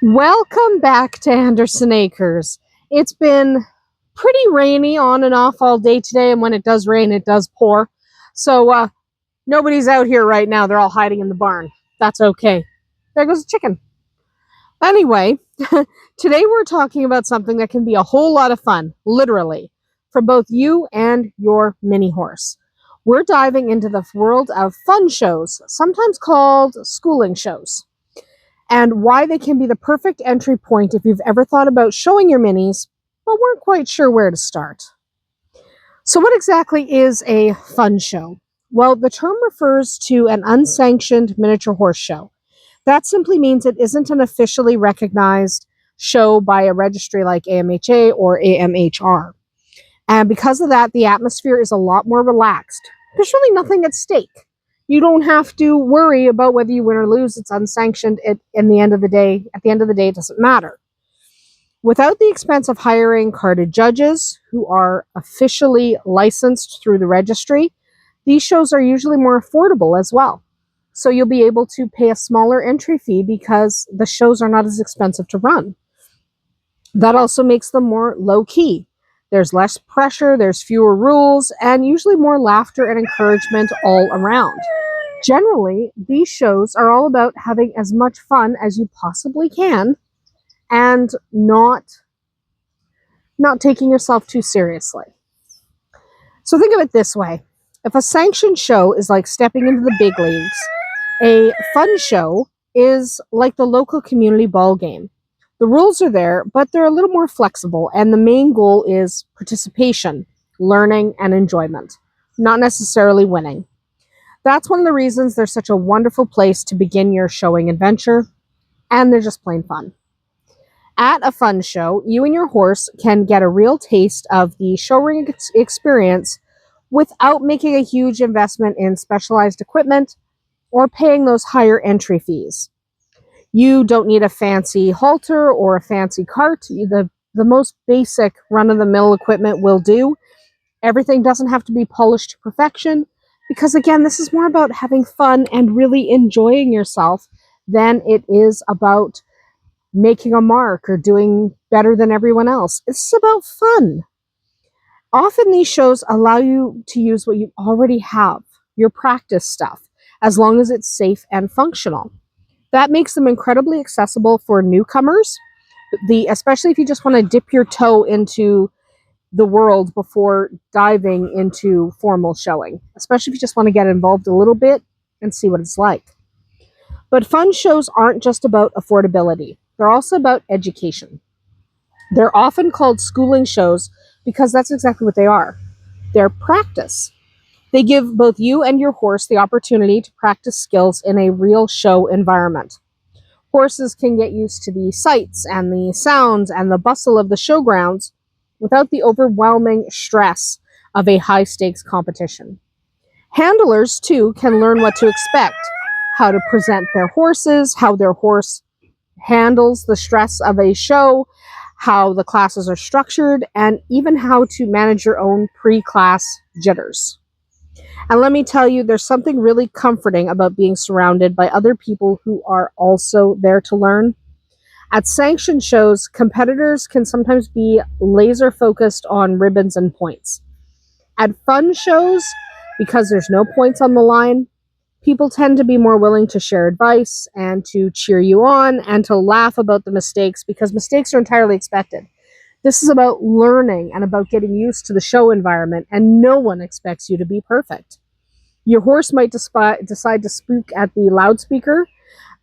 Welcome back to Andersen Acres. It's been pretty rainy on and off all day today, and when it does rain, it does pour. So nobody's out here right now. They're all hiding in the barn. That's okay. There goes the chicken. Anyway, today we're talking about something that can be a whole lot of fun, literally, for both you and your mini horse. We're diving into the world of fun shows, sometimes called schooling shows, and why they can be the perfect entry point if you've ever thought about showing your minis but weren't quite sure where to start. So, what exactly is a fun show? Well, the term refers to an unsanctioned miniature horse show. That simply means it isn't an officially recognized show by a registry like AMHA or AMHR. And because of that, the atmosphere is a lot more relaxed. There's really nothing at stake. You don't have to worry about whether you win or lose. It's unsanctioned. At the end of the day, it doesn't matter. Without the expense of hiring carded judges who are officially licensed through the registry, these shows are usually more affordable as well. So you'll be able to pay a smaller entry fee because the shows are not as expensive to run. That also makes them more low-key. There's less pressure, there's fewer rules, and usually more laughter and encouragement all around. Generally, these shows are all about having as much fun as you possibly can and not taking yourself too seriously. So think of it this way. If a sanctioned show is like stepping into the big leagues, a fun show is like the local community ball game. The rules are there, but they're a little more flexible, and the main goal is participation, learning, and enjoyment, not necessarily winning. That's one of the reasons they're such a wonderful place to begin your showing adventure, and they're just plain fun. At a fun show, you and your horse can get a real taste of the showring experience without making a huge investment in specialized equipment or paying those higher entry fees. You don't need a fancy halter or a fancy cart. The most basic run-of-the-mill equipment will do. Everything doesn't have to be polished to perfection because, again, this is more about having fun and really enjoying yourself than it is about making a mark or doing better than everyone else. It's about fun. Often these shows allow you to use what you already have, your practice stuff, as long as it's safe and functional. That makes them incredibly accessible for newcomers, especially if you just want to dip your toe into the world before diving into formal showing, especially if you just want to get involved a little bit and see what it's like. But fun shows aren't just about affordability. They're also about education. They're often called schooling shows because that's exactly what they are. They're practice. They give both you and your horse the opportunity to practice skills in a real show environment. Horses can get used to the sights and the sounds and the bustle of the showgrounds without the overwhelming stress of a high-stakes competition. Handlers, too, can learn what to expect, how to present their horses, how their horse handles the stress of a show, how the classes are structured, and even how to manage your own pre-class jitters. And let me tell you, there's something really comforting about being surrounded by other people who are also there to learn. At sanctioned shows, competitors can sometimes be laser focused on ribbons and points. At fun shows, because there's no points on the line, people tend to be more willing to share advice and to cheer you on and to laugh about the mistakes because mistakes are entirely expected. This is about learning and about getting used to the show environment, and no one expects you to be perfect. Your horse might decide to spook at the loudspeaker,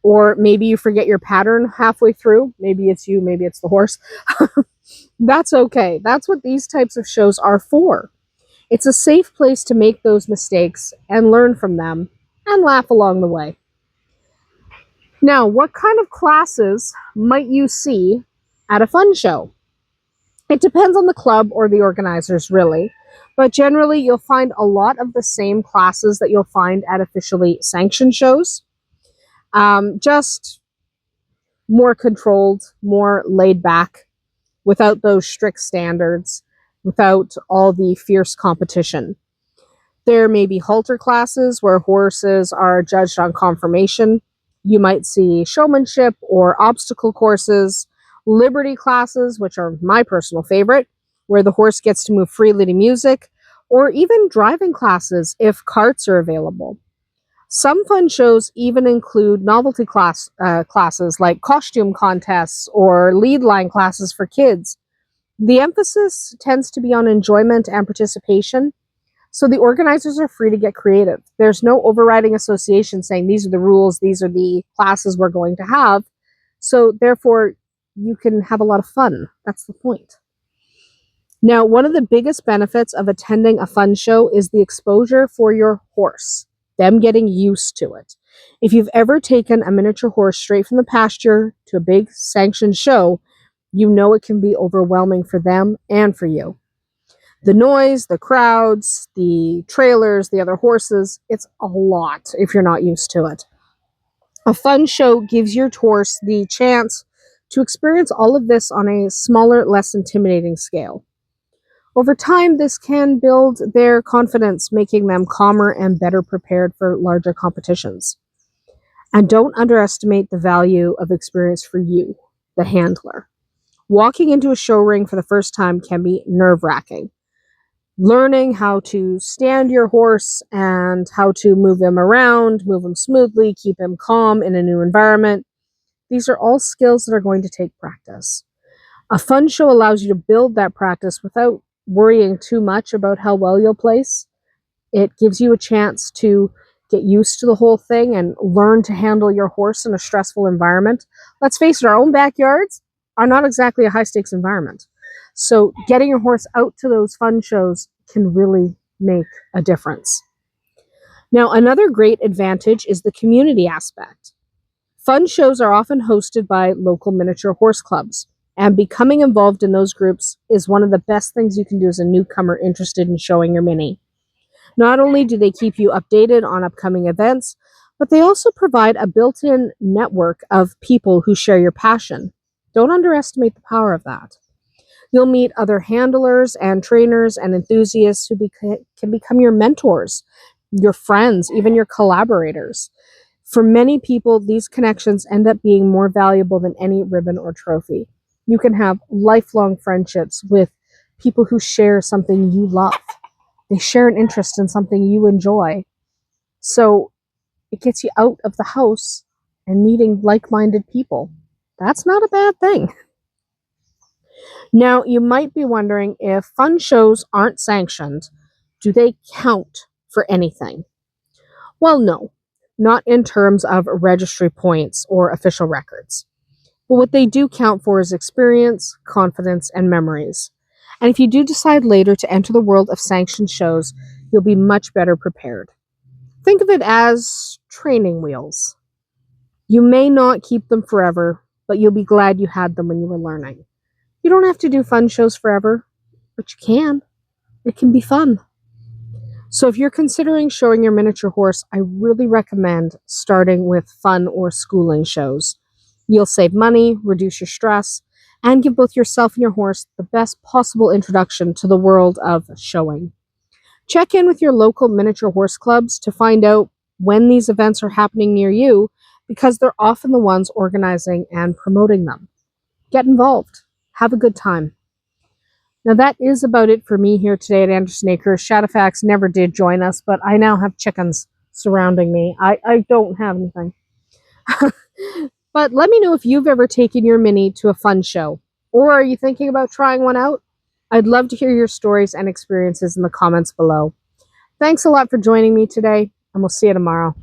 or maybe you forget your pattern halfway through. Maybe it's you, maybe it's the horse. That's okay. That's what these types of shows are for. It's a safe place to make those mistakes and learn from them and laugh along the way. Now, what kind of classes might you see at a fun show? It depends on the club or the organizers, really. But generally, you'll find a lot of the same classes that you'll find at officially sanctioned shows. Just more controlled, more laid back, without those strict standards, without all the fierce competition. There may be halter classes where horses are judged on conformation. You might see showmanship or obstacle courses, liberty classes, which are my personal favorite, where the horse gets to move freely to music, or even driving classes if carts are available. Some fun shows even include novelty classes like costume contests or lead line classes for kids. The emphasis tends to be on enjoyment and participation, so the organizers are free to get creative. There's no overriding association saying these are the rules, these are the classes we're going to have. So therefore, you can have a lot of fun. That's the point. Now, one of the biggest benefits of attending a fun show is the exposure for your horse, them getting used to it. If you've ever taken a miniature horse straight from the pasture to a big sanctioned show, you know it can be overwhelming for them and for you. The noise, the crowds, the trailers, the other horses, it's a lot if you're not used to it. A fun show gives your horse the chance to experience all of this on a smaller, less intimidating scale. Over time, this can build their confidence, making them calmer and better prepared for larger competitions. And don't underestimate the value of experience for you, the handler. Walking into a show ring for the first time can be nerve-wracking. Learning how to stand your horse and how to move him around, move him smoothly, keep him calm in a new environment. These are all skills that are going to take practice. A fun show allows you to build that practice without worrying too much about how well you'll place. It gives you a chance to get used to the whole thing and learn to handle your horse in a stressful environment. Let's face it, our own backyards are not exactly a high-stakes environment. So getting your horse out to those fun shows can really make a difference. Now, another great advantage is the community aspect. Fun shows are often hosted by local miniature horse clubs, and becoming involved in those groups is one of the best things you can do as a newcomer interested in showing your mini. Not only do they keep you updated on upcoming events, but they also provide a built-in network of people who share your passion. Don't underestimate the power of that. You'll meet other handlers and trainers and enthusiasts who can become your mentors, your friends, even your collaborators. For many people, these connections end up being more valuable than any ribbon or trophy. You can have lifelong friendships with people who share something you love. They share an interest in something you enjoy. So it gets you out of the house and meeting like-minded people. That's not a bad thing. Now, you might be wondering, if fun shows aren't sanctioned, do they count for anything? Well, no, not in terms of registry points or official records. But what they do count for is experience, confidence, and memories. And if you do decide later to enter the world of sanctioned shows, you'll be much better prepared. Think of it as training wheels. You may not keep them forever, but you'll be glad you had them when you were learning. You don't have to do fun shows forever, but you can. It can be fun. So if you're considering showing your miniature horse, I really recommend starting with fun or schooling shows. You'll save money, reduce your stress, and give both yourself and your horse the best possible introduction to the world of showing. Check in with your local miniature horse clubs to find out when these events are happening near you, because they're often the ones organizing and promoting them. Get involved. Have a good time. Now that is about it for me here today at Andersen Acres. Shadowfax never did join us, but I now have chickens surrounding me. I don't have anything. But let me know if you've ever taken your mini to a fun show, or are you thinking about trying one out? I'd love to hear your stories and experiences in the comments below. Thanks a lot for joining me today, and we'll see you tomorrow.